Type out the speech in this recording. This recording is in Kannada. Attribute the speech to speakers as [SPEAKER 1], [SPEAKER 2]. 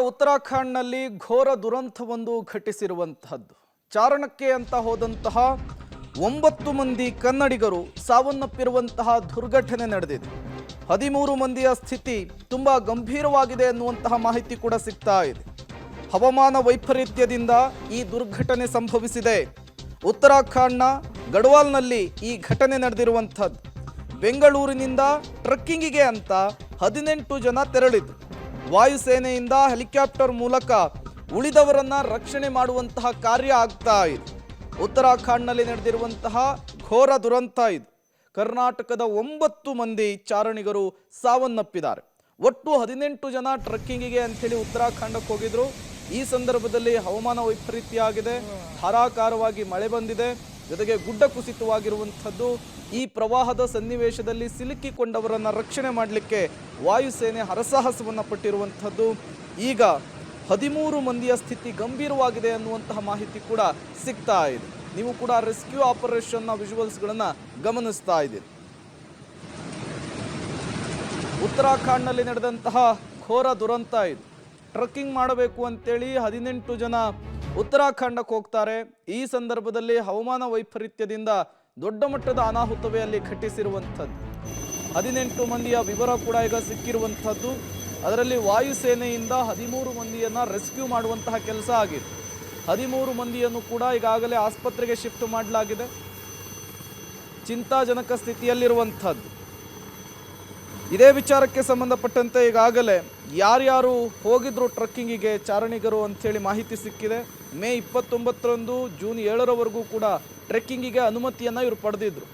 [SPEAKER 1] ಉತ್ತರಾಖಂಡ್ನಲ್ಲಿ ಘೋರ ದುರಂತವೊಂದು ಘಟಿಸಿರುವಂತಹದ್ದು. ಚಾರಣಕ್ಕೆ ಅಂತ ಹೋದಂತಹ 9 ಮಂದಿ ಕನ್ನಡಿಗರು ಸಾವನ್ನಪ್ಪಿರುವಂತಹ ದುರ್ಘಟನೆ ನಡೆದಿದೆ. 13 ಮಂದಿಯ ಸ್ಥಿತಿ ತುಂಬಾ ಗಂಭೀರವಾಗಿದೆ ಅನ್ನುವಂತಹ ಮಾಹಿತಿ ಕೂಡ ಸಿಗ್ತಾ ಇದೆ. ಹವಾಮಾನ ವೈಪರೀತ್ಯದಿಂದ ಈ ದುರ್ಘಟನೆ ಸಂಭವಿಸಿದೆ. ಉತ್ತರಾಖಂಡ್ನ ಗಢವಾಲ್ನಲ್ಲಿ ಈ ಘಟನೆ ನಡೆದಿರುವಂತಹದ್ದು. ಬೆಂಗಳೂರಿನಿಂದ ಟ್ರೆಕ್ಕಿಂಗಿಗೆ ಅಂತ 18 ಜನ ತೆರಳಿದ್ರು. ವಾಯುಸೇನೆಯಿಂದ ಹೆಲಿಕಾಪ್ಟರ್ ಮೂಲಕ ಉಳಿದವರನ್ನ ರಕ್ಷಣೆ ಮಾಡುವಂತಹ ಕಾರ್ಯ ಆಗ್ತಾ ಇದೆ. ಉತ್ತರಾಖಂಡ್ನಲ್ಲಿ ನಡೆದಿರುವಂತಹ ಘೋರ ದುರಂತ ಇದು. ಕರ್ನಾಟಕದ 9 ಮಂದಿ ಚಾರಣಿಗರು ಸಾವನ್ನಪ್ಪಿದ್ದಾರೆ. ಒಟ್ಟು 18 ಜನ ಟ್ರೆಕ್ಕಿಂಗಿಗೆ ಅಂಥೇಳಿ ಉತ್ತರಾಖಂಡಕ್ಕೆ ಹೋಗಿದ್ರು. ಈ ಸಂದರ್ಭದಲ್ಲಿ ಹವಾಮಾನ ವೈಪರೀತ್ಯ ಆಗಿದೆ, ಧಾರಾಕಾರವಾಗಿ ಮಳೆ ಬಂದಿದೆ, ಜೊತೆಗೆ ಗುಡ್ಡ ಕುಸಿತವಾಗಿರುವಂಥದ್ದು. ಈ ಪ್ರವಾಹದ ಸನ್ನಿವೇಶದಲ್ಲಿ ಸಿಲುಕಿಕೊಂಡವರನ್ನು ರಕ್ಷಣೆ ಮಾಡಲಿಕ್ಕೆ ವಾಯುಸೇನೆ ಹರಸಾಹಸವನ್ನು ಪಟ್ಟಿರುವಂಥದ್ದು. ಈಗ 13 ಮಂದಿಯ ಸ್ಥಿತಿ ಗಂಭೀರವಾಗಿದೆ ಅನ್ನುವಂತಹ ಮಾಹಿತಿ ಕೂಡ ಸಿಗ್ತಾ ಇದೆ. ನೀವು ಕೂಡ ರೆಸ್ಕ್ಯೂ ಆಪರೇಷನ್ನ ವಿಜುವಲ್ಸ್ಗಳನ್ನು ಗಮನಿಸ್ತಾ ಇದ್ದೀರಿ. ಉತ್ತರಾಖಂಡ್ನಲ್ಲಿ ನಡೆದಂತಹ ಘೋರ ದುರಂತ ಇದು. ಟ್ರೆಕ್ಕಿಂಗ್ ಮಾಡಬೇಕು ಅಂತೇಳಿ 18 ಜನ ಉತ್ತರಾಖಂಡಕ್ಕೆ ಹೋಗ್ತಾರೆ. ಈ ಸಂದರ್ಭದಲ್ಲಿ ಹವಾಮಾನ ವೈಪರೀತ್ಯದಿಂದ ದೊಡ್ಡ ಮಟ್ಟದ ಅನಾಹುತವೇ ಅಲ್ಲಿ ಘಟಿಸಿರುವಂಥದ್ದು. 18 ಮಂದಿಯ ವಿವರ ಕೂಡ ಈಗ ಸಿಕ್ಕಿರುವಂಥದ್ದು. ಅದರಲ್ಲಿ ವಾಯುಸೇನೆಯಿಂದ 13 ಮಂದಿಯನ್ನು ರೆಸ್ಕ್ಯೂ ಮಾಡುವಂತಹ ಕೆಲಸ ಆಗಿದೆ. 13 ಮಂದಿಯನ್ನು ಕೂಡ ಈಗಾಗಲೇ ಆಸ್ಪತ್ರೆಗೆ ಶಿಫ್ಟ್ ಮಾಡಲಾಗಿದೆ. ಚಿಂತಾಜನಕ ಸ್ಥಿತಿಯಲ್ಲಿರುವಂಥದ್ದು. ಇದೇ ವಿಚಾರಕ್ಕೆ ಸಂಬಂಧಪಟ್ಟಂತೆ ಈಗಾಗಲೇ ಯಾರ್ಯಾರು ಹೋಗಿದ್ರು ಟ್ರೆಕ್ಕಿಂಗಿಗೆ ಚಾರಣಿಗರು ಅಂಥೇಳಿ ಮಾಹಿತಿ ಸಿಕ್ಕಿದೆ. ಮೇ 29ರಂದು ಜೂನ್ 7ರವರೆಗೂ ಕೂಡ ಟ್ರೆಕ್ಕಿಂಗಿಗೆ ಅನುಮತಿಯನ್ನು ಇವರು ಪಡೆದಿದ್ರು.